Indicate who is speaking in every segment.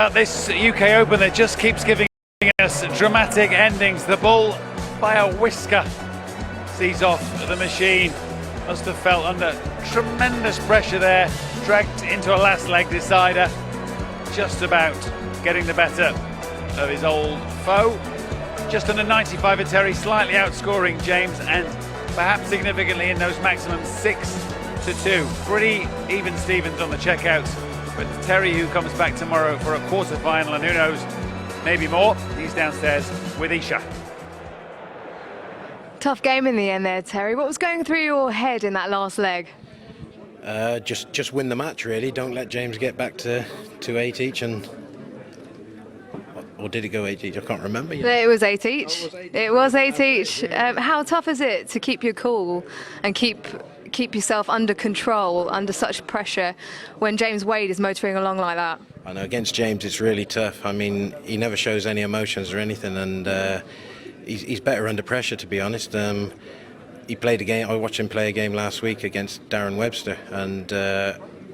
Speaker 1: about this UK Open that just keeps giving us dramatic endings. The bull, by a whisker, sees off the machine. Must have felt under tremendous pressure there, dragged into a last leg decider, just about getting the better of his old foe. Just under 95 at Terry, slightly outscoring James, and perhaps significantly in those maximum 6-2. Pretty even Stevens on the checkouts, but Terry, who comes back tomorrow for a quarter-final, and who knows, maybe more. He's downstairs with Isha.
Speaker 2: Tough game in the end there, Terry. What was going through your head in that last leg?
Speaker 3: Just win the match, really. Don't let James get back to 8 each, and or did it go 8 each? I can't remember.
Speaker 2: It was 8 each. It was 8 each. How tough is it to keep your cool and keep yourself under control under such pressure when James Wade is motoring along like that?
Speaker 3: I know against James it's really tough. I mean, he never shows any emotions or anything, and he's better under pressure, to be honest. He played a game. I watched him play a game last week against Webster, and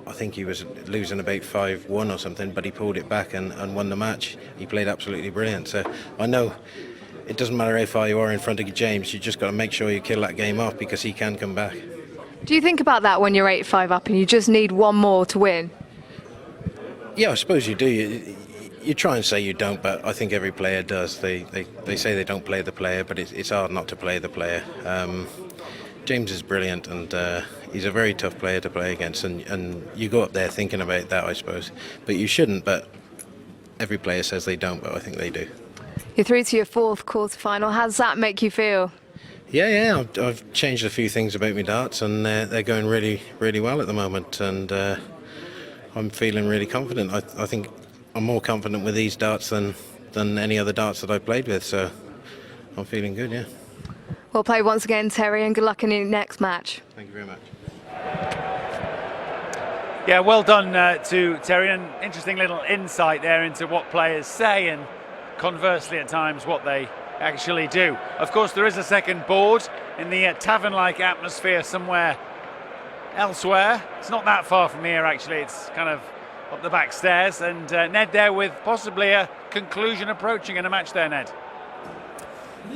Speaker 3: I think he was losing about 5-1 or something, but he pulled it back and won the match. He played absolutely brilliant. So I know it doesn't matter how far you are in front of James, you just got to make sure you kill that game off, because he can come back.
Speaker 2: Do you think about that when you're 8-5 up and you just need one more to win?
Speaker 3: Yeah, I suppose you do. You try and say you don't, but I think every player does. They say they don't play the player, but it's hard not to play the player. James is brilliant, and he's a very tough player to play against, and you go up there thinking about that, I suppose. But you shouldn't, but every player says they don't, but I think they do.
Speaker 2: You're through to your fourth quarter-final. How does that make you feel?
Speaker 3: Yeah, I've changed a few things about my darts, and they're going really, really well at the moment, and I'm feeling really confident. I think I'm more confident with these darts than any other darts that I've played with, so I'm feeling good, yeah.
Speaker 2: Well played once again, Terry, and good luck in your next match.
Speaker 3: Thank you very much.
Speaker 1: Yeah, well done to Terry. An interesting little insight there into what players say, and conversely at times what they actually do. Of course, there is a second board in the tavern-like atmosphere somewhere elsewhere. It's not that far from here, actually. It's kind of up the back stairs, and Ned there with possibly a conclusion approaching in a match there, Ned.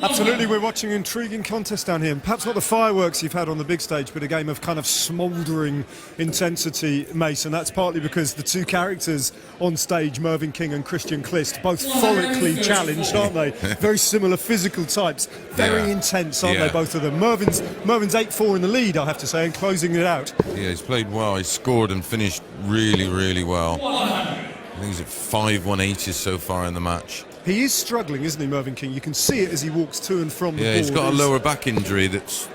Speaker 4: Absolutely, we're watching an intriguing contest down here. Perhaps not the fireworks you've had on the big stage, but a game of kind of smouldering intensity, Mason. That's partly because the two characters on stage, Mervin King and Christian Kist, both follically challenged, aren't they? Very similar physical types, very intense, aren't they, both of them? Mervin's 8-4 in the lead, I have to say, and closing it out.
Speaker 5: Yeah, he's played well. He scored and finished really, really well. I think he's at 5 180s so far in the match.
Speaker 4: He is struggling, isn't he, Mervin King? You can see it as he walks to and from the board.
Speaker 5: Yeah, he's got a lower back injury that's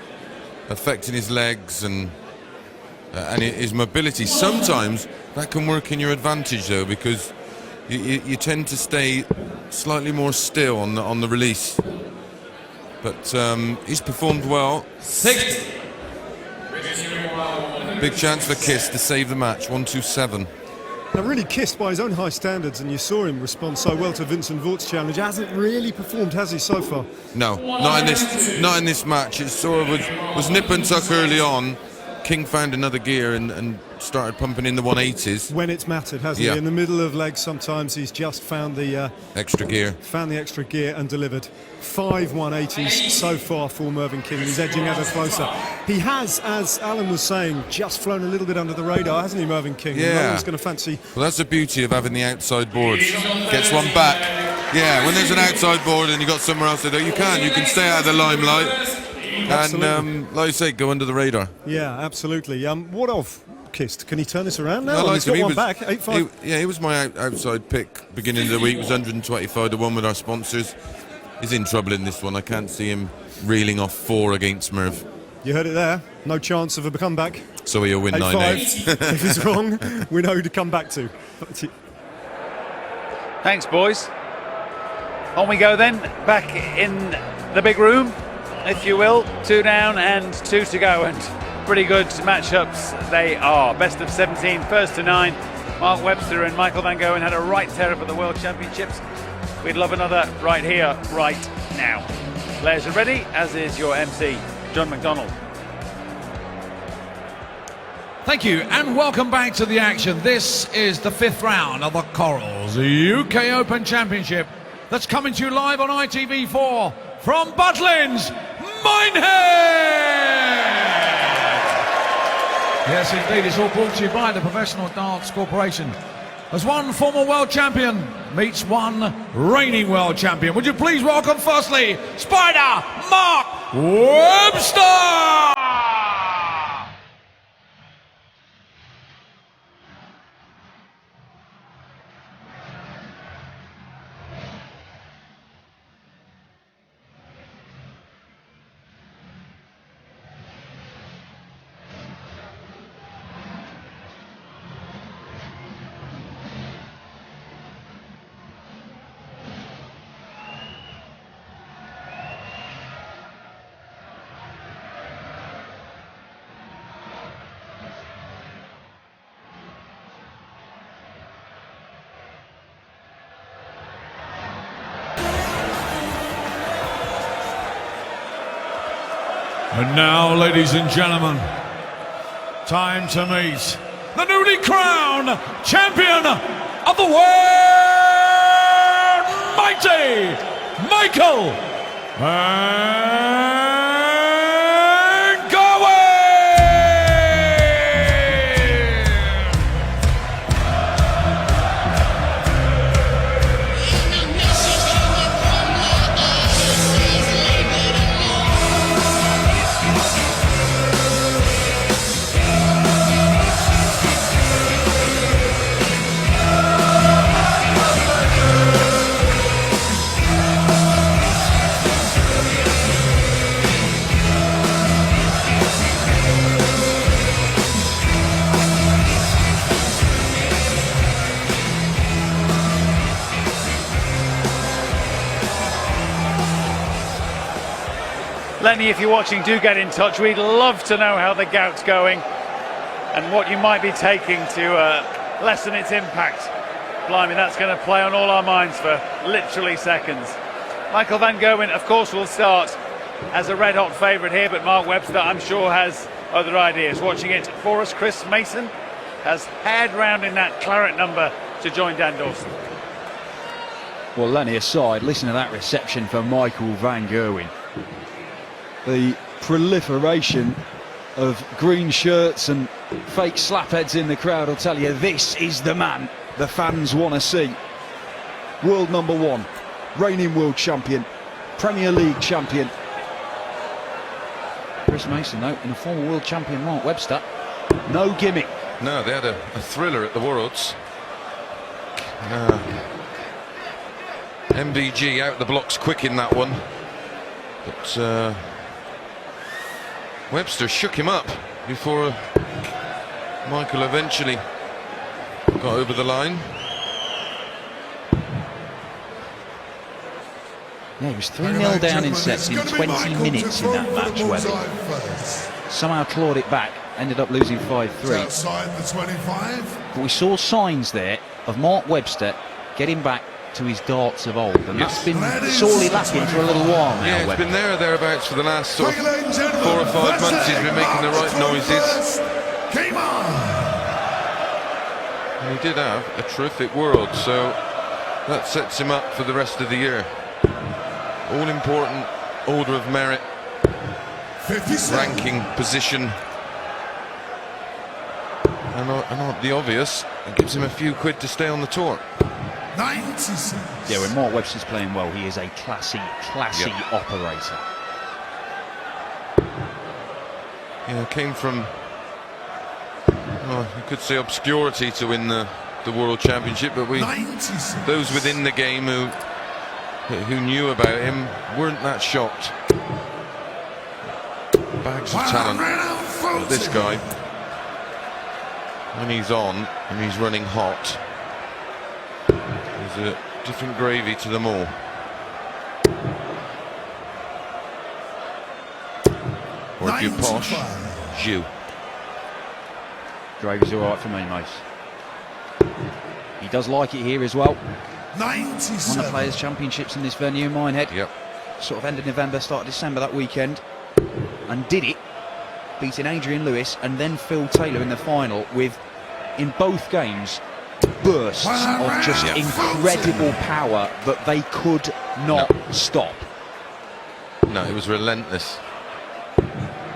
Speaker 5: affecting his legs and his mobility. Sometimes that can work in your advantage, though, because you tend to stay slightly more still on the release. But he's performed well. 6. Big chance for Kist to save the match. 1-2-7.
Speaker 4: Now, really Kist by his own high standards, and you saw him respond so well to Vincent Vort's challenge. Hasn't really performed, has he, so far?
Speaker 5: No, not in this match. It sort of was nip and tuck early on. King found another gear and started pumping in the 180s.
Speaker 4: When it's mattered, hasn't he? In the middle of legs, sometimes he's just found the
Speaker 5: extra gear.
Speaker 4: Found the extra gear and delivered. 5 180s so far for Mervin King, and he's edging ever closer. He has, as Alan was saying, just flown a little bit under the radar, hasn't he, Mervin King?
Speaker 5: Yeah.
Speaker 4: No one's going to fancy.
Speaker 5: Well, that's the beauty of having the outside boards. Gets one back. Yeah, when there's an outside board and you got somewhere else to do, you can stay out of the limelight. And like I say, go under the radar.
Speaker 4: Yeah, absolutely. What of Kist? Can he turn this around now?
Speaker 5: I like
Speaker 4: He's got
Speaker 5: him.
Speaker 4: one back, 8-5.
Speaker 5: He was my outside pick beginning of the week. It was 125 to 1 with our sponsors. He's in trouble in this one. I can't see him reeling off 4 against Merv.
Speaker 4: You heard it there. No chance of a comeback.
Speaker 5: So he'll win 9-8.
Speaker 4: If he's wrong, we know who to come back to.
Speaker 1: Thanks, boys. On we go then, back in the big room, if you will. 2 down and 2 to go, and pretty good matchups they are. Best of 17, first to 9. Mark Webster and Michael Van Gerwen had a right tear for the World Championships. We'd love another right here, right now. Players are ready, as is your MC, John McDonald.
Speaker 6: Thank you, and welcome back to the action. This is the 5th round of the Corals UK Open Championship that's coming to you live on ITV4 from Butlins, Minehead! Yes, indeed, it's all brought to you by the Professional Darts Corporation. As one former world champion meets one reigning world champion. Would you please welcome, firstly, Spider Mark Webster! And now, ladies and gentlemen, time to meet the newly crowned champion of the world, mighty Michael Gerwen!
Speaker 1: Lenny, if you're watching, do get in touch. We'd love to know how the gout's going and what you might be taking to lessen its impact. Blimey, that's going to play on all our minds for literally seconds. Michael van Gerwen, of course, will start as a red-hot favourite here, but Mark Webster, I'm sure, has other ideas. Watching it for us, Chris Mason has haired round in that claret number to join Dan Dawson.
Speaker 7: Well, Lenny aside, listen to that reception for Michael van Gerwen. The proliferation of green shirts and fake slapheads in the crowd will tell you this is the man the fans want to see. World number 1, reigning world champion, Premier League champion. Chris Mason, though, and a former world champion Mark Webster. No gimmick.
Speaker 5: No, they had a thriller at the Worlds. MVG out the blocks quick in that one. But Webster shook him up before Michael eventually got over the line.
Speaker 7: Yeah, he was 3-0 down in sets in 20 minutes in that match, Webby. Somehow clawed it back, ended up losing 5-3.
Speaker 8: Outside the 25.
Speaker 7: But we saw signs there of Mark Webster getting back to his darts of old, and that's been sorely lacking for a little while now.
Speaker 5: Yeah, it's been there or thereabouts for the last sort of 4 or 5 months. He's been making the right noises.
Speaker 8: Game on.
Speaker 5: And he did have a terrific World, so that sets him up for the rest of the year. All important order of merit, ranking, position, and not the obvious. It gives him a few quid to stay on the tour.
Speaker 8: 96.
Speaker 7: Yeah, when Mark Webster's playing well, he is a classy operator.
Speaker 5: Yeah, came from, well, you could say obscurity to win the World Championship, but
Speaker 8: 96.
Speaker 5: those within the game who knew about him weren't that shocked. Bags of talent. But this guy, when he's on and he's running hot, there's a different gravy to them all. Or if you're posh, Jew.
Speaker 7: Gravy's all right for me, mate. He does like it here as well.
Speaker 8: 97.
Speaker 7: Won the Players' Championships in this venue, Minehead.
Speaker 5: Yep.
Speaker 7: Sort of end of November, start of December that weekend, and did it beating Adrian Lewis and then Phil Taylor in the final with, in both games, bursts of just incredible power that they could not stop.
Speaker 5: No, it was relentless.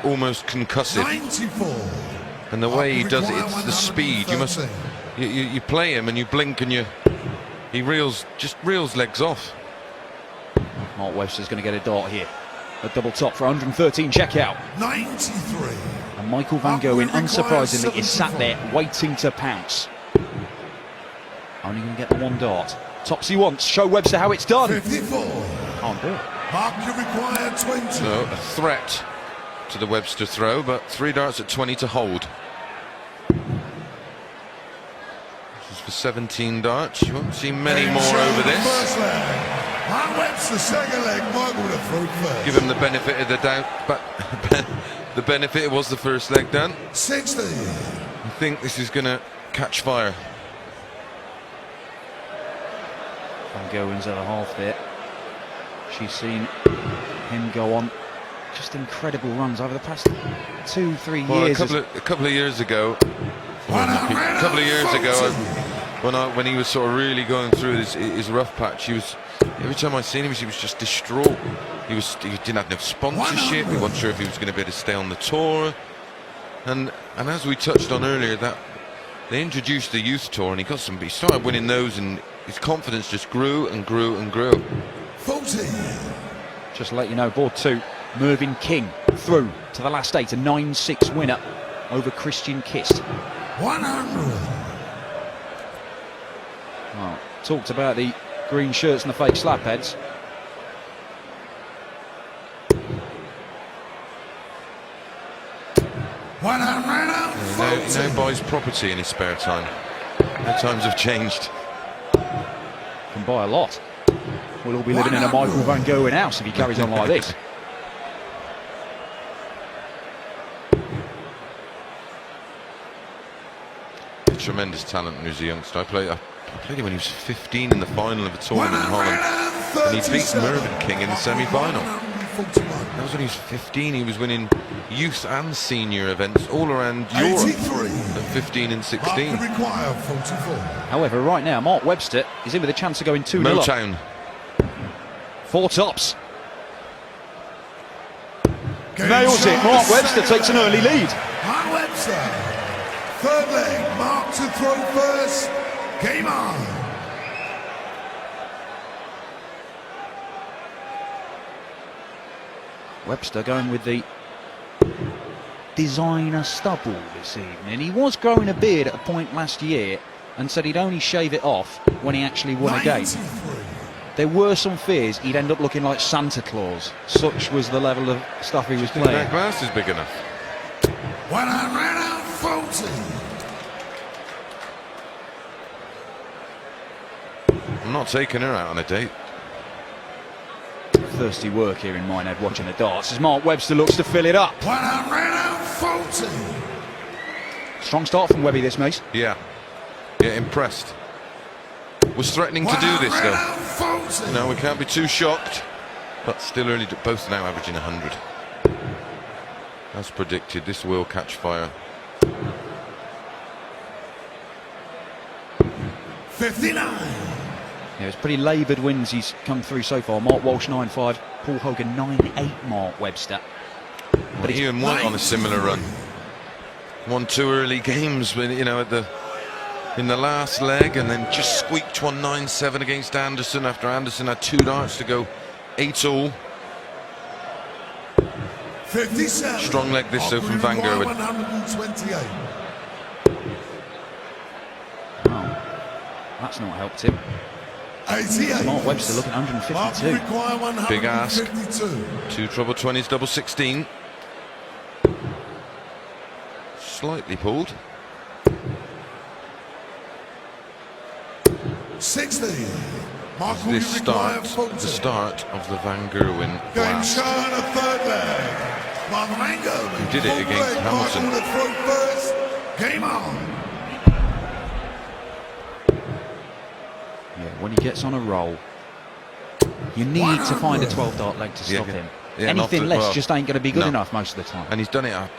Speaker 5: Almost concussive.
Speaker 8: 94.
Speaker 5: And the way he does it, it's the speed. You play him and you blink and he reels legs off.
Speaker 7: Mark Webster's going to get a dart here. A double top for 113 checkout.
Speaker 8: 93.
Speaker 7: And Michael Van Gerwen, unsurprisingly, is sat there waiting to pounce. Only going to get the one dart. Tops he wants. Show Webster how it's done.
Speaker 8: 54.
Speaker 7: Can't do it.
Speaker 8: Mark, you require 20.
Speaker 5: So a threat to the Webster throw, but 3 darts at 20 to hold. This is for 17 darts. You won't see many more over this.
Speaker 8: First leg. Mark Webster, second leg. Michael with a throw first.
Speaker 5: Give him the benefit of the doubt, but the benefit was the first leg done.
Speaker 8: 60.
Speaker 5: I think this is going to catch fire.
Speaker 7: Van Gerwen's other half there. She's seen him go on just incredible runs over the past 2-3 years.
Speaker 5: A couple of years ago, when he was sort of really going through his rough patch, every time I seen him, he was just distraught. He didn't have enough sponsorship. He wasn't sure if he was going to be able to stay on the tour. And as we touched on earlier, that they introduced the youth tour, and he started winning those, and his confidence just grew and grew and grew.
Speaker 8: 40.
Speaker 7: Just to let you know, board 2, Mervin King through to the last 8, a 9-6 winner over Christian Kist.
Speaker 8: 100.
Speaker 7: Well, talked about the green shirts and the fake slap heads.
Speaker 5: He now buys property in his spare time. The times have changed.
Speaker 7: Can buy a lot. We'll all be living in a Michael Van Gerwen house if he carries on like this.
Speaker 5: Tremendous talent when he was a youngster. I played him when he was 15 in the final of a tournament in Holland, and he beat Mervin King in the semi-final. That was when he was 15. He was winning youth and senior events all around Europe at 15 and 16.
Speaker 7: However, right now, Mark Webster is in with a chance of going 2-0 up.
Speaker 5: Motown.
Speaker 7: 4 tops. Nails it. Mark Webster takes an early lead.
Speaker 8: Mark Webster. Third leg. Mark to throw first. Game on.
Speaker 7: Webster going with the designer stubble this evening. He was growing a beard at a point last year and said he'd only shave it off when he actually won a game. There were some fears he'd end up looking like Santa Claus. Such was the level of stuff he was playing.
Speaker 5: That glass is big enough.
Speaker 8: 140.
Speaker 5: I'm not taking her out on a date.
Speaker 7: Thirsty work here in Minehead watching the darts as Mark Webster looks to fill it up.
Speaker 8: 140.
Speaker 7: Strong start from Webby this, mate.
Speaker 5: Yeah, impressed. Was threatening to do this though. No, we can't be too shocked. But still early, both now averaging 100. As predicted, this will catch fire.
Speaker 8: 59.
Speaker 7: Yeah, it's pretty laboured wins he's come through so far. Mark Walsh 9-5, Paul Hogan 9-8. Mark Webster.
Speaker 5: But Ian White on a similar run. Won 2 early games, when in the last leg, and then just squeaked one 9-7 against Anderson after Anderson had 2 darts to go 8-all.
Speaker 8: 57.
Speaker 5: Strong leg this though from Van Gerwen.
Speaker 8: 128.
Speaker 7: Oh, that's not helped him.
Speaker 8: 88.
Speaker 7: Mark Webster looking 152.
Speaker 5: Big ask. 2 treble 20s, double 16. Slightly pulled.
Speaker 8: 60.
Speaker 5: The start of the Van Gerwen
Speaker 8: Game
Speaker 5: blast.
Speaker 8: shown a third leg. Mark Van Gerwen.
Speaker 5: Who did it against Hamilton.
Speaker 8: Michael to throw first. Game on.
Speaker 7: Yeah, when he gets on a roll, you need to find a 12 dart leg to stop him.
Speaker 5: Yeah,
Speaker 7: Anything less just ain't going to be good enough most of the time.
Speaker 5: And he's done it. I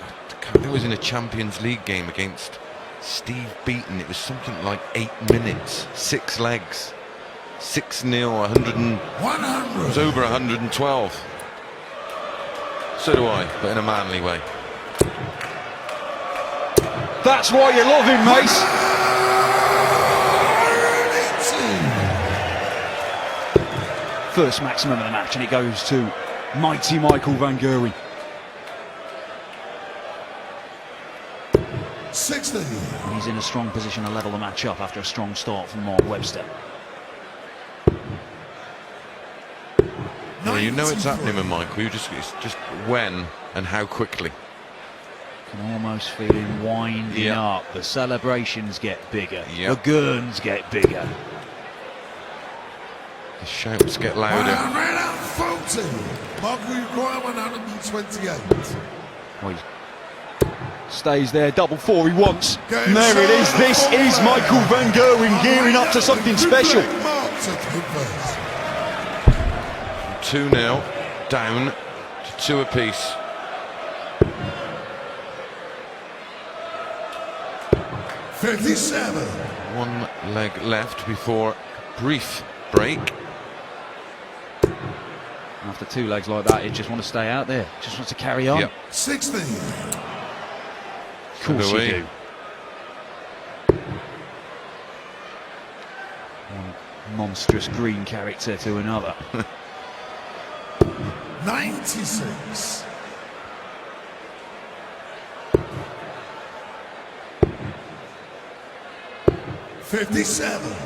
Speaker 5: it was in a Champions League game against Steve Beaton. It was something like 8 minutes, 6 legs, 6-0, 100 and
Speaker 8: 100.
Speaker 5: it was over 112. So do I, but in a manly way.
Speaker 7: That's why you love him, Mace. First maximum of the match, and it goes to mighty Michael van Gerwen.
Speaker 8: 60.
Speaker 7: He's in a strong position to level the match up after a strong start from Mark Webster.
Speaker 5: Well, you know it's happening with Michael. It's just when and how quickly.
Speaker 7: Can almost feel him winding up. The celebrations get bigger. The gurns get bigger.
Speaker 5: The shouts get louder.
Speaker 8: 140. Mark require 128.
Speaker 7: Well, he stays there, double 4 he wants. And there it is. This is Michael van Gerwen gearing up to something special.
Speaker 5: 2-0 down to 2 apiece.
Speaker 8: $57.
Speaker 5: 1 leg left before brief break.
Speaker 7: After 2 legs like that, he just wants to stay out there. Just wants to carry on.
Speaker 8: 60.
Speaker 7: Of course you do. One monstrous green character to another.
Speaker 8: 96. $57.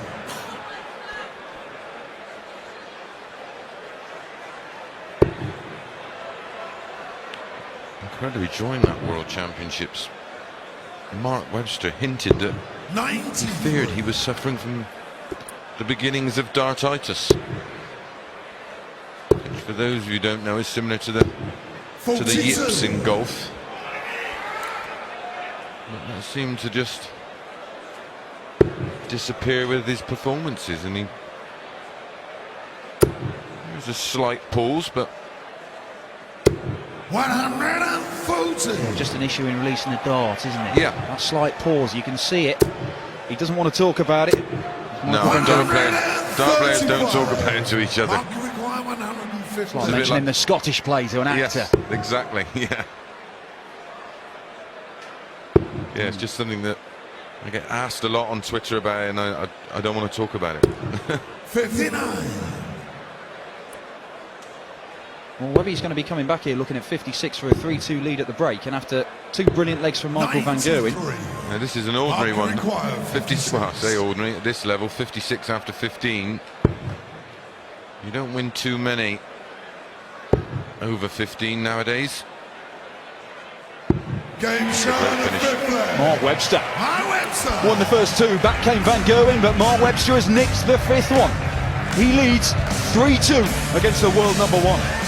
Speaker 5: Incredibly, during that World Championships, Mark Webster hinted that he feared he was suffering from the beginnings of dartitis, which, for those of you who don't know, is similar to the yips in golf. But that seemed to just disappear with his performances, and there was a slight pause, but
Speaker 8: 140.
Speaker 7: Just an issue in releasing the dart, isn't it?
Speaker 5: Yeah.
Speaker 7: That slight pause, you can see it. He doesn't want to talk about it.
Speaker 5: no, dart players don't talk about it to each other.
Speaker 7: It's like mentioning the Scottish play to an actor.
Speaker 5: Yes, exactly. Yeah, it's just something that I get asked a lot on Twitter about it, and I don't want to talk about it.
Speaker 8: 59.
Speaker 7: Well, Webby's going to be coming back here looking at 56 for a 3-2 lead at the break, and after 2 brilliant legs from Michael van Gerwen.
Speaker 5: Now, this is an ordinary one. 50, well, I say ordinary at this level. 56 after 15. You don't win too many over 15 nowadays.
Speaker 8: Game show.
Speaker 7: Mark Webster won the first 2. Back came van Gerwen, but Mark Webster has nicked the 5th one. He leads 3-2 against the world #1.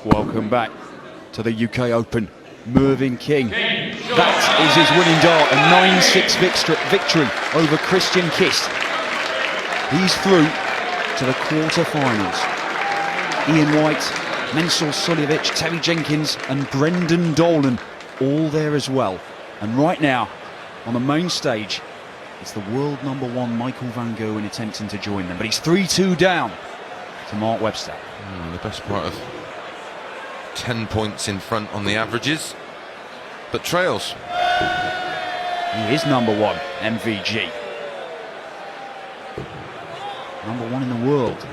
Speaker 7: Welcome back to the UK Open, Mervin King. That is his winning dart, a 9-6 victory over Christian Kist. He's through to the quarter-finals. Ian White, Mensur Suljovic, Terry Jenkins and Brendan Dolan all there as well. And right now, on the main stage, it's the world #1 Michael van Gerwen attempting to join them. But he's 3-2 down to Mark Webster.
Speaker 5: The best part of 10 points in front on the averages, but trails.
Speaker 7: He is #1 MVG. #1 in the world.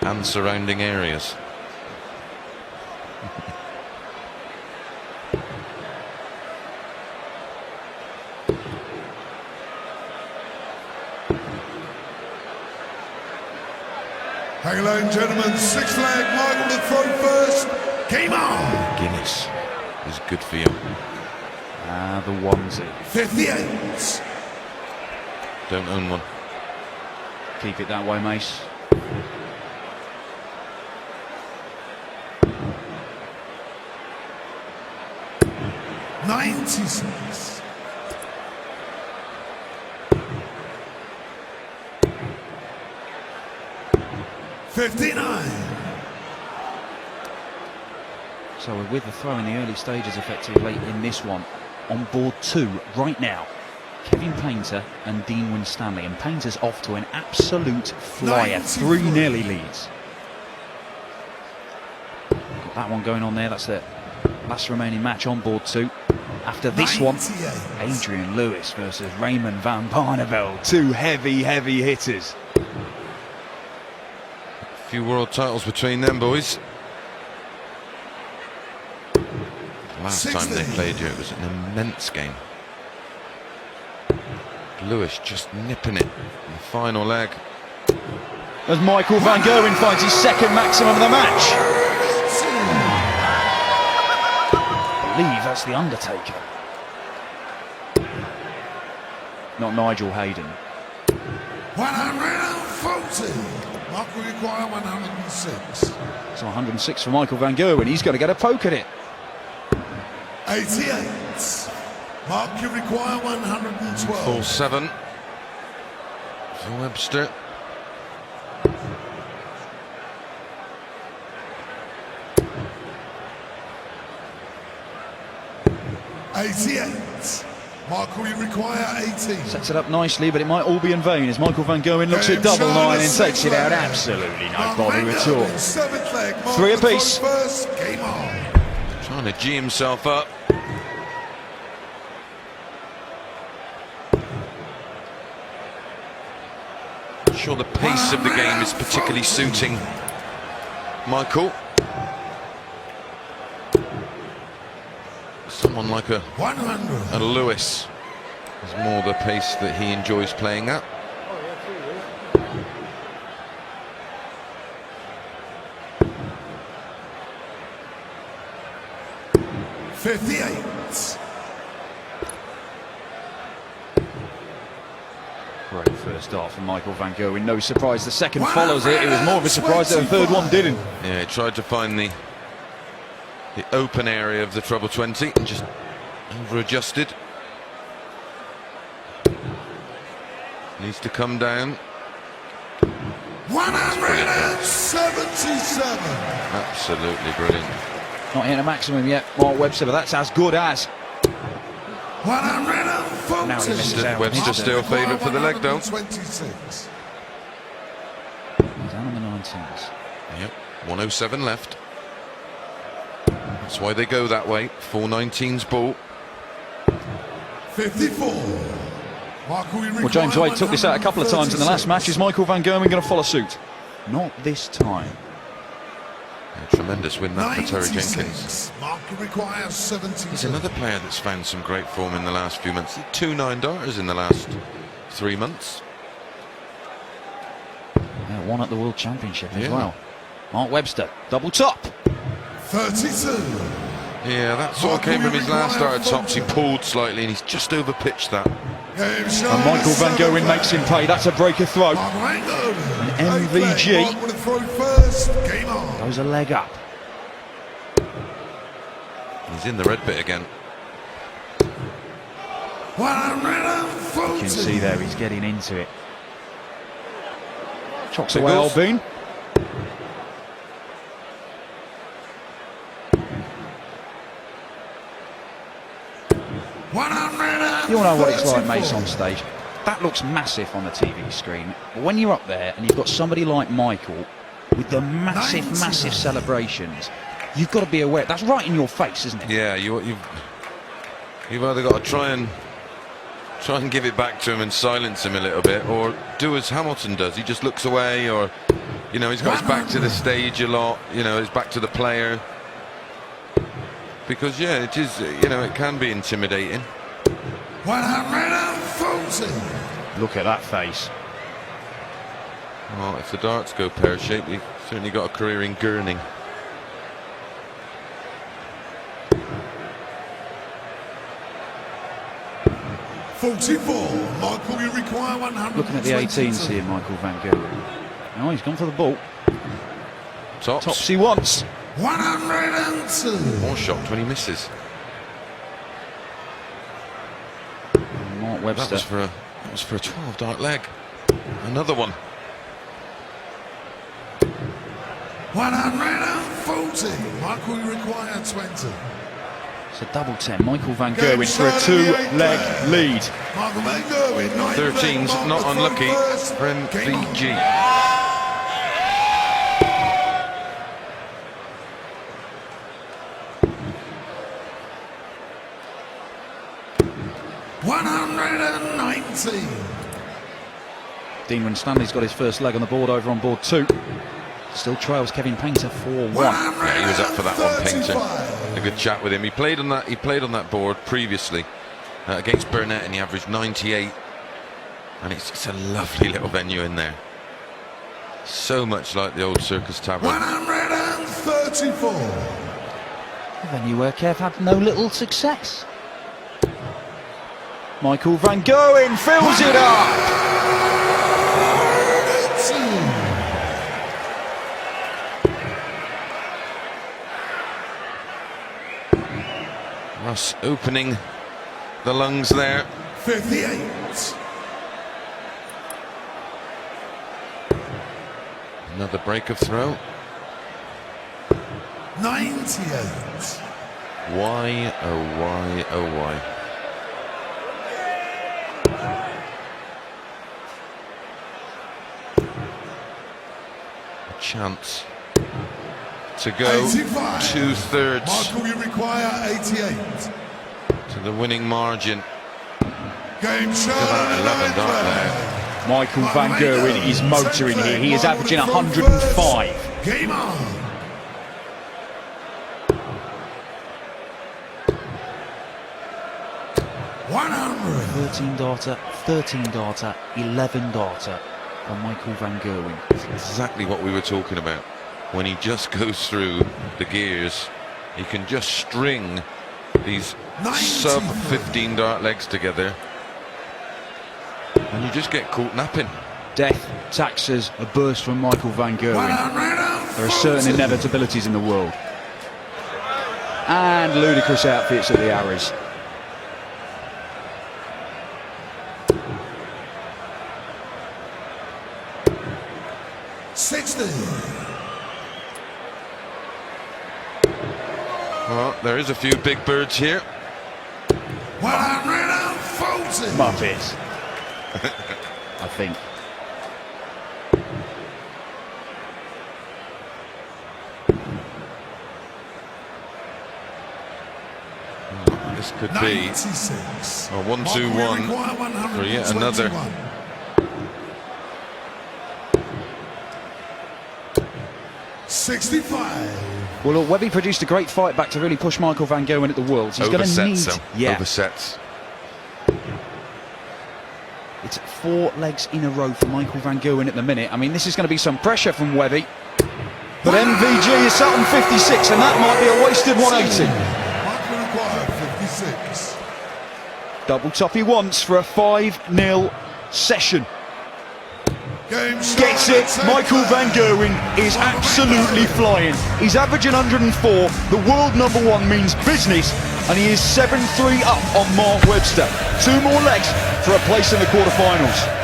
Speaker 5: And surrounding areas.
Speaker 8: Hang along, gentlemen. 6th leg, Michael to throw first. Game on.
Speaker 5: Guinness is good for you.
Speaker 7: The onesie.
Speaker 8: 58.
Speaker 5: Don't own one.
Speaker 7: Keep it that way, Mace.
Speaker 8: $96. $59.
Speaker 7: So we're with the throw in the early stages effectively in this one. On board 2 right now, Kevin Painter and Dean Winstanley. And Painter's off to an absolute flyer. 3-0 he leads. Got that one going on there. That's the last remaining match on board 2. After this 98. One, Adrian Lewis versus Raymond van Barneveld. 2 heavy hitters.
Speaker 5: A few world titles between them, boys. Last
Speaker 8: 60.
Speaker 5: time they played here, it was an immense game. Lewis just nipping it in the final leg.
Speaker 7: As Michael van Gerwen finds his 2nd maximum of the match. I believe that's the Undertaker. Not Nigel Hayden.
Speaker 8: 140. Michael require 106.
Speaker 7: So 106 for Michael van Gerwen. He's going to get a poke at it.
Speaker 8: 88. Mark, you require 112.
Speaker 5: Full 7 for Webster.
Speaker 8: $88. Michael, you require 18.
Speaker 7: Sets it up nicely, but it might all be in vain as Michael van Gerwen looks at double 9 and takes it out. Absolutely no bother at all.
Speaker 8: 7th leg.
Speaker 7: 3 apiece.
Speaker 8: First, game on.
Speaker 5: Trying to G himself up. Not sure the pace of the game is particularly suiting Michael. Someone like a
Speaker 8: 100.
Speaker 5: Lewis is more the pace that he enjoys playing at.
Speaker 8: $58.
Speaker 7: Great first start from Michael van Gerwen. No surprise the second follows it. It was more of a surprise that the third one didn't.
Speaker 5: Yeah, he tried to find the open area of the treble 20 and just over-adjusted. Needs to come down.
Speaker 8: 177.
Speaker 5: Absolutely brilliant.
Speaker 7: Not hitting a maximum yet, Mark Webster, but that's as good as.
Speaker 8: 140.
Speaker 7: Now he misses out.
Speaker 5: Webster still favourite for the leg, though.
Speaker 8: 26.
Speaker 7: Down on the 19s.
Speaker 5: Yep, 107 left. That's why they go that way. 419's ball.
Speaker 8: 54.
Speaker 7: Well, James Wade took this out a couple of times in the last match. Is Michael van Gerwen going to follow suit? Not this time.
Speaker 5: Yeah, tremendous win that for Terry Jenkins.
Speaker 8: Requires 70.
Speaker 5: He's another player that's found some great form in the last few months. 2 9-darters in the last 3 months.
Speaker 7: Yeah, 1 at the World Championship as well. Mark Webster, double top.
Speaker 8: 32.
Speaker 5: Yeah, that sort of came from his last dart at tops. He pulled slightly and he's just over-pitched that.
Speaker 7: And Michael van Gerwen makes him pay. That's a breaker throw. And MVG goes a leg up.
Speaker 5: He's in the red bit again.
Speaker 8: 140.
Speaker 7: You can see there he's getting into it. Chocks away Albin. You all know what it's like, Mace, on stage. That looks massive on the TV screen. But when you're up there and you've got somebody like Michael with the massive, massive celebrations, you've got to be aware. That's right in your face, isn't it?
Speaker 5: Yeah, you've either got to try and give it back to him and silence him a little bit, or do as Hamilton does. He just looks away, or he's got his back to the stage a lot. His back to the player. Because it is, it can be intimidating.
Speaker 8: 140.
Speaker 7: Look at that face.
Speaker 5: Well, if the darts go pear-shaped, he's certainly got a career in gurning.
Speaker 8: $44. Michael, you require 100.
Speaker 7: Looking at the 18s here, Michael van Gerwen. Oh, he's gone for the ball. Tops he wants.
Speaker 8: 102.
Speaker 5: More shocked when he misses.
Speaker 7: Mark Webster.
Speaker 5: That was for a 12-dart leg. Another one.
Speaker 8: 140. Michael, you require 20.
Speaker 7: It's a double 10. Michael van Gerwen for a 2-leg lead.
Speaker 8: Michael van Gerwen,
Speaker 5: 13's not unlucky for MVG.
Speaker 7: Dean Winstanley's got his first leg on the board over on board 2. Still trails Kevin Painter 4-1.
Speaker 5: Yeah, he was up for that one, Painter. A good chat with him. He played on that board previously against Burnett, and he averaged 98. And it's a lovely little venue in there. So much like the old Circus Tavern.
Speaker 8: 134.
Speaker 7: A venue where Kev had no little success. Michael van Gerwen fills it up.
Speaker 5: Russ opening the lungs there.
Speaker 8: 58.
Speaker 5: Another break of throw.
Speaker 8: 98.
Speaker 5: Why, oh why, oh why. A chance to go
Speaker 8: 85.
Speaker 5: 2/3
Speaker 8: Michael, you require 88.
Speaker 5: to the winning margin.
Speaker 8: Game show.
Speaker 5: 11 dart there.
Speaker 7: Michael van Gerwen is motoring here. He is averaging 105.
Speaker 8: Game on. $100.
Speaker 7: 13 darter, 11 darter for Michael van Gerwen.
Speaker 5: Exactly what we were talking about. When he just goes through the gears, he can just string these sub 15 dart legs together, and you just get caught napping.
Speaker 7: Death, taxes, a burst from Michael van Gerwen. There are certain inevitabilities in the world. And ludicrous outfits at the Arrows.
Speaker 5: Well, there is a few big birds here.
Speaker 8: 140.
Speaker 7: Muppets. I think.
Speaker 5: This could be
Speaker 8: 96.
Speaker 5: a 1-2-1 for yet another.
Speaker 8: 65.
Speaker 7: Well, look, Webby produced a great fight back to really push Michael van Gerwen at the Worlds. He's going to need...
Speaker 5: Oversets.
Speaker 7: It's 4 legs in a row for Michael van Gerwen at the minute. I mean, this is going to be some pressure from Webby. But MVG is sat on 56, and that might be a wasted 180.
Speaker 8: Michael required 56.
Speaker 7: Double top he wants for a 5-0 session.
Speaker 8: Game start.
Speaker 7: Gets it. Michael van Gerwen is absolutely flying. He's averaging 104. The world #1 means business, and he is 7-3 up on Mark Webster. 2 more legs for a place in the quarterfinals.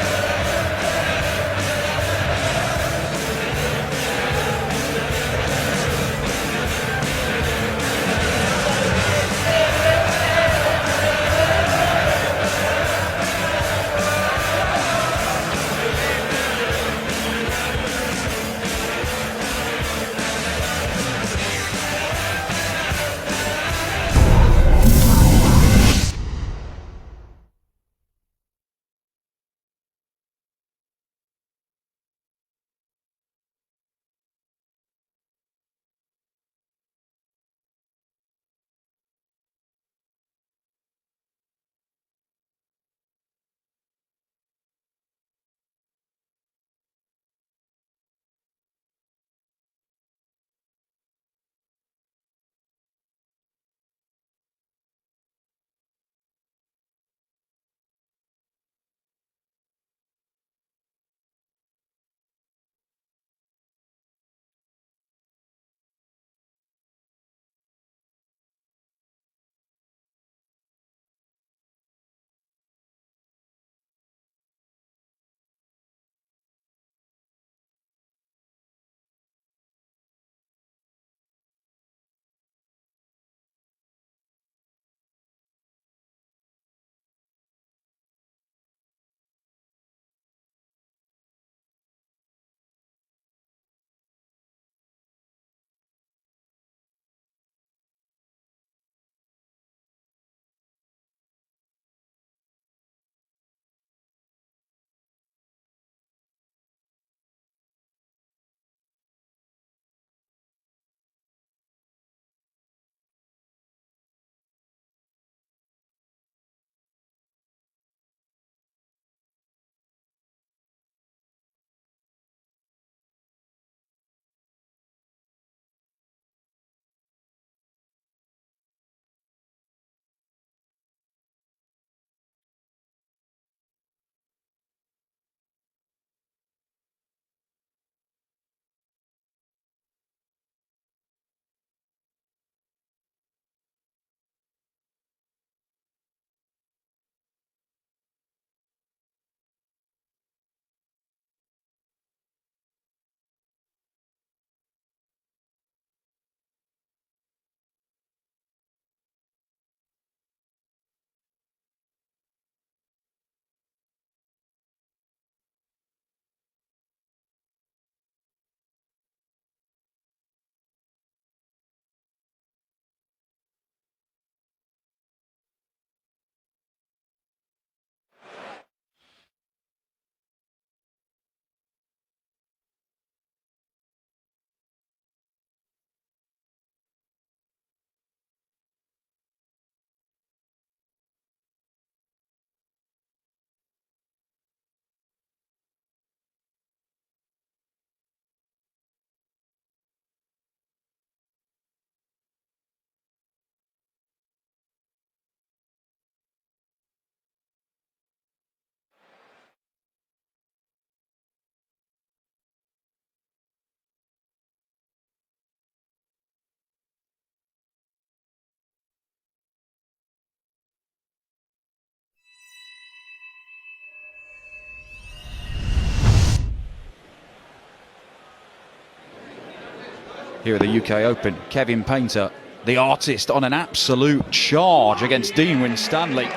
Speaker 7: Here at the UK Open, Kevin Painter, the artist, on an absolute charge against Dean Winstanley.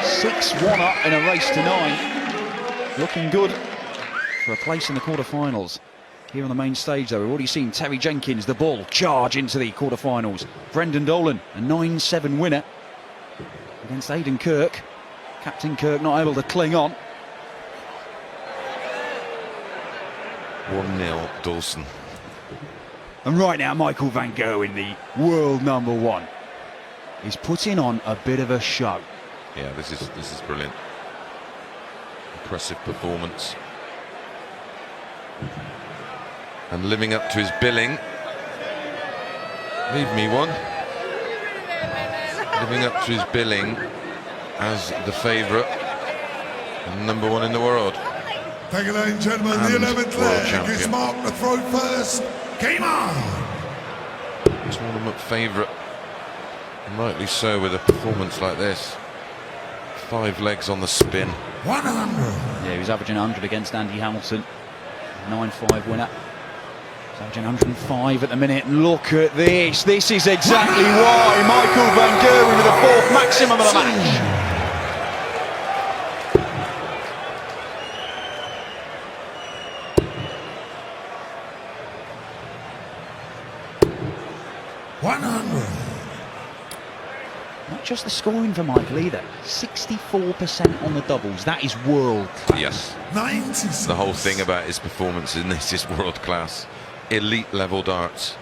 Speaker 7: 6-1 up in a race to 9. Looking good for a place in the quarterfinals. Here on the main stage, though, we've already seen Terry Jenkins, the bull, charge into the quarterfinals. Brendan Dolan, a 9-7 winner against Aidan Kirk. Captain Kirk not able to cling on.
Speaker 5: 1-0 Dawson.
Speaker 7: And right now, Michael van Gerwen, the world #1, is putting on a bit of a show.
Speaker 5: Yeah, this is brilliant. Impressive performance. And living up to his billing. Leave me one. Living up to his billing as the favourite and #1 in the world.
Speaker 8: Thank you, ladies and gentlemen.
Speaker 5: And
Speaker 8: The 11th
Speaker 5: world
Speaker 8: leg
Speaker 5: champion.
Speaker 8: is Mark to throw first. Game on!
Speaker 5: Tournament favourite. Rightly so with a performance like this. 5 legs on the spin.
Speaker 8: 100.
Speaker 7: Yeah, he was averaging 100 against Andy Hamilton. 9-5 winner. He's averaging 105 at the minute. Look at this. This is exactly why Michael Van Gerwen with the 4th maximum of the match. Not just the scoring for Michael either. 64% on the doubles. That is world class.
Speaker 5: Yes.
Speaker 8: 96.
Speaker 5: The whole thing about his performance in this is world class. Elite level darts.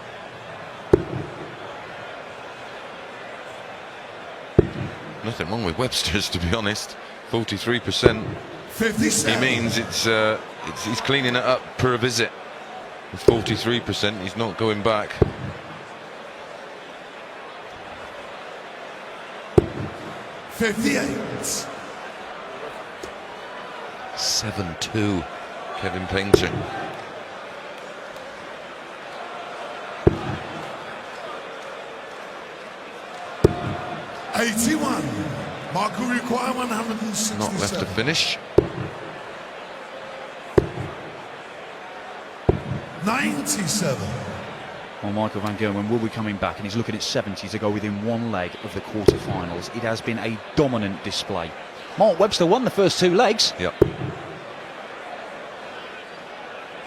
Speaker 5: Nothing wrong with Webster's, to be honest. 43%.
Speaker 8: 57.
Speaker 5: He means he's cleaning it up per visit. With 43%, he's not going back.
Speaker 8: 58.
Speaker 5: 7-2. Kevin Painter.
Speaker 8: Mark will require 167.
Speaker 5: Not left to finish.
Speaker 8: 97.
Speaker 7: Well, Michael Van Gerwen will be coming back, and he's looking at 70 to go within 1 leg of the quarterfinals. It has been a dominant display. Mark Webster won the first 2 legs.
Speaker 5: Yep.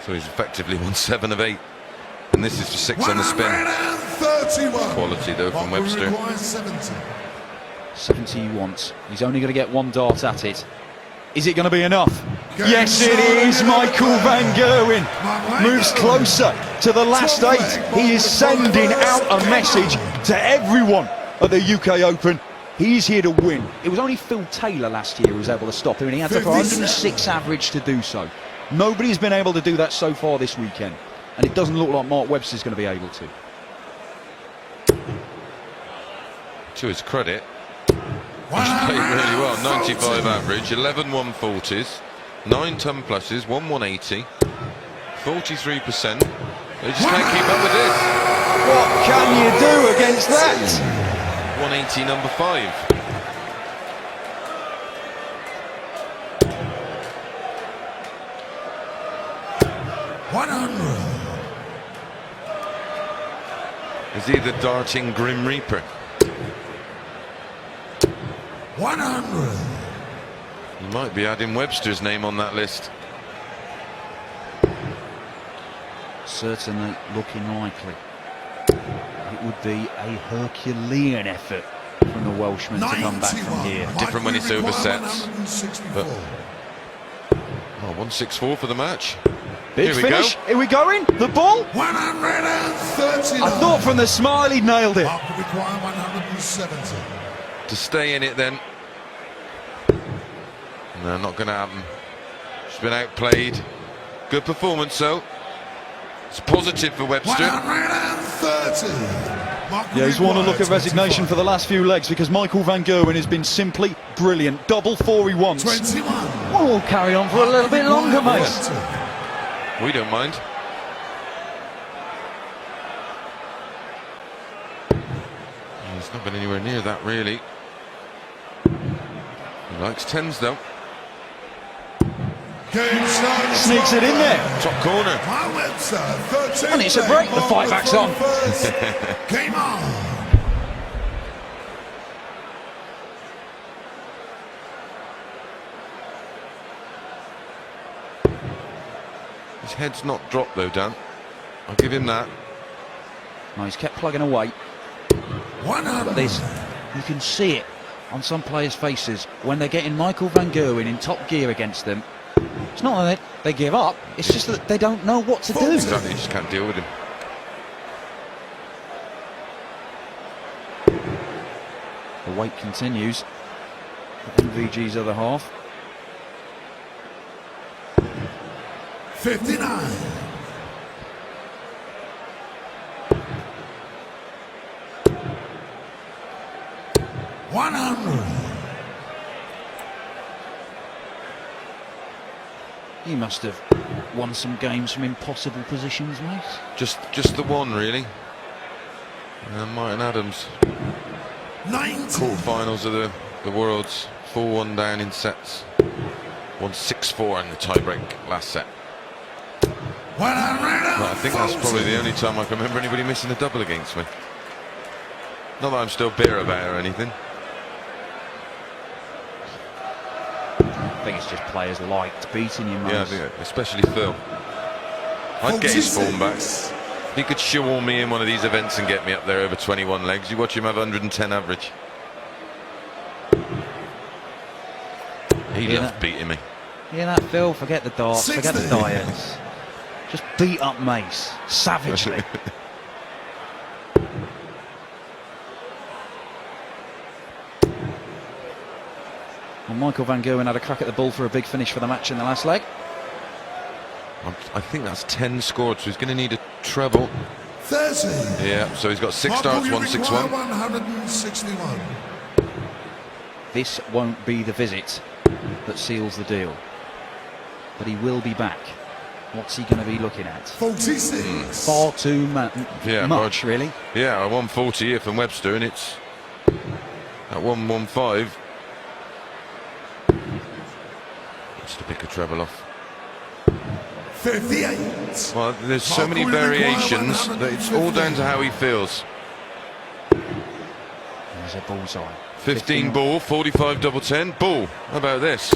Speaker 5: So he's effectively won 7 of 8. And this is for 6 on the spin.
Speaker 8: 131.
Speaker 5: Quality though from
Speaker 8: Mark will
Speaker 5: Webster.
Speaker 8: require 70.
Speaker 7: 70 he wants. He's only going to get 1 dart at it. Is it going to be enough? Yes, it is. Michael Van Gerwen moves closer to the last 8. He is sending out a message to everyone at the UK Open. He's here to win. It was only Phil Taylor last year who was able to stop him, and he had to for 106 average to do so. Nobody's been able to do that so far this weekend, and it doesn't look like Mark Webster's going to be able to.
Speaker 5: To his credit, he's played really well. 95 average, 11 140s, 9 ton pluses, 1 180, 43%. They just can't keep up with this.
Speaker 7: What can you do against that?
Speaker 5: 180 number 5. Is he the darting Grim Reaper?
Speaker 8: 100.
Speaker 5: He might be adding Webster's name on that list.
Speaker 7: Certainly looking likely. It would be a Herculean effort from the Welshman to come back from here.
Speaker 5: Different when it's over sets. But, 164 for the match.
Speaker 7: Big
Speaker 5: Here we
Speaker 7: finish.
Speaker 5: go.
Speaker 7: Here we going. The ball.
Speaker 8: 139.
Speaker 7: I thought from the smile he'd nailed it.
Speaker 8: Mark will require 170.
Speaker 5: To stay in it then. No, not going to happen. She's been outplayed. Good performance though. It's positive for Webster.
Speaker 8: 130.
Speaker 7: Yeah, he's worn a look of resignation for the last few legs because Michael Van Gerwen has been simply brilliant. Double 4 he wants.
Speaker 8: 21.
Speaker 7: Well, we'll carry on for a little bit longer, mate.
Speaker 5: We don't mind. He's not been anywhere near that really. He likes 10s though.
Speaker 7: Sneaks it in there.
Speaker 5: Top corner.
Speaker 7: And it's a break. The fight back's on.
Speaker 8: Game on.
Speaker 5: His head's not dropped though, Dan. I'll give him that.
Speaker 7: No, he's kept plugging away. But there's, you can see it on some players' faces when they're getting Michael Van Gerwen in top gear against them. It's not that they give up, it's just that they don't know what to do.
Speaker 5: Exactly, you just can't deal with him.
Speaker 7: The wait continues. MVG's other half.
Speaker 8: 59. 100.
Speaker 7: You must have won some games from impossible positions, mate.
Speaker 5: Just the one, really. And Martin Adams.
Speaker 8: 90.
Speaker 5: Quarterfinals of the Worlds. 4-1 down in sets. Won 6-4 in the tiebreak last set.
Speaker 8: Well,
Speaker 5: I think that's probably the only time I can remember anybody missing a double against me. Not that I'm still bitter about it or anything.
Speaker 7: I think it's just players liked beating you, mate.
Speaker 5: Yeah, I think, especially Phil. I'd get his form back. If he could shoehorn me in one of these events and get me up there over 21 legs, you watch him have 110 average. He loved beating me.
Speaker 7: Yeah, that Phil, forget the darts, forget the diets. Just beat up Mace, savagely. Well, Michael van Gerwen had a crack at the ball for a big finish for the match in the last leg.
Speaker 5: I think that's 10 scored, so he's going to need a treble.
Speaker 8: 30.
Speaker 5: Yeah, so he's got 6 darts, 161.
Speaker 8: 161.
Speaker 7: This won't be the visit that seals the deal, but he will be back. What's he going to be looking at?
Speaker 8: 46.
Speaker 7: Far too much, really.
Speaker 5: Yeah, I won 40 here from Webster, and it's at 115. Just to pick a treble off.
Speaker 8: 58.
Speaker 5: Well, there's so many variations that it's all down to how he feels.
Speaker 7: There's a bullseye.
Speaker 5: 15 ball, 45 double 10. Ball. How about this?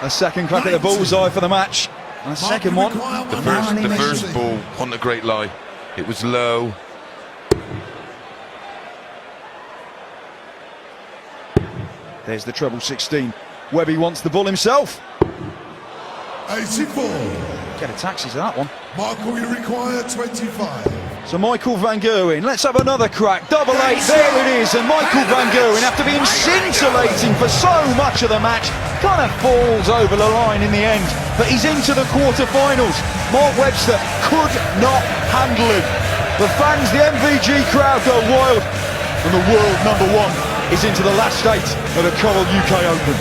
Speaker 7: A second crack at the bullseye for the match. And a second one.
Speaker 5: The first ball wasn't a great lie. It was low.
Speaker 7: There's the treble 16. Webby wants the ball himself.
Speaker 8: 84.
Speaker 7: Get a taxi to that one.
Speaker 8: Michael, you require 25.
Speaker 7: So Michael van Gerwen, let's have another crack. Double 8, there it is. And Michael van Gerwen, after being scintillating for so much of the match, kind of falls over the line in the end. But he's into the quarterfinals. Mark Webster could not handle him. The fans, the MVG crowd go wild. And the world #1 is into the last stage of the Coral UK Open.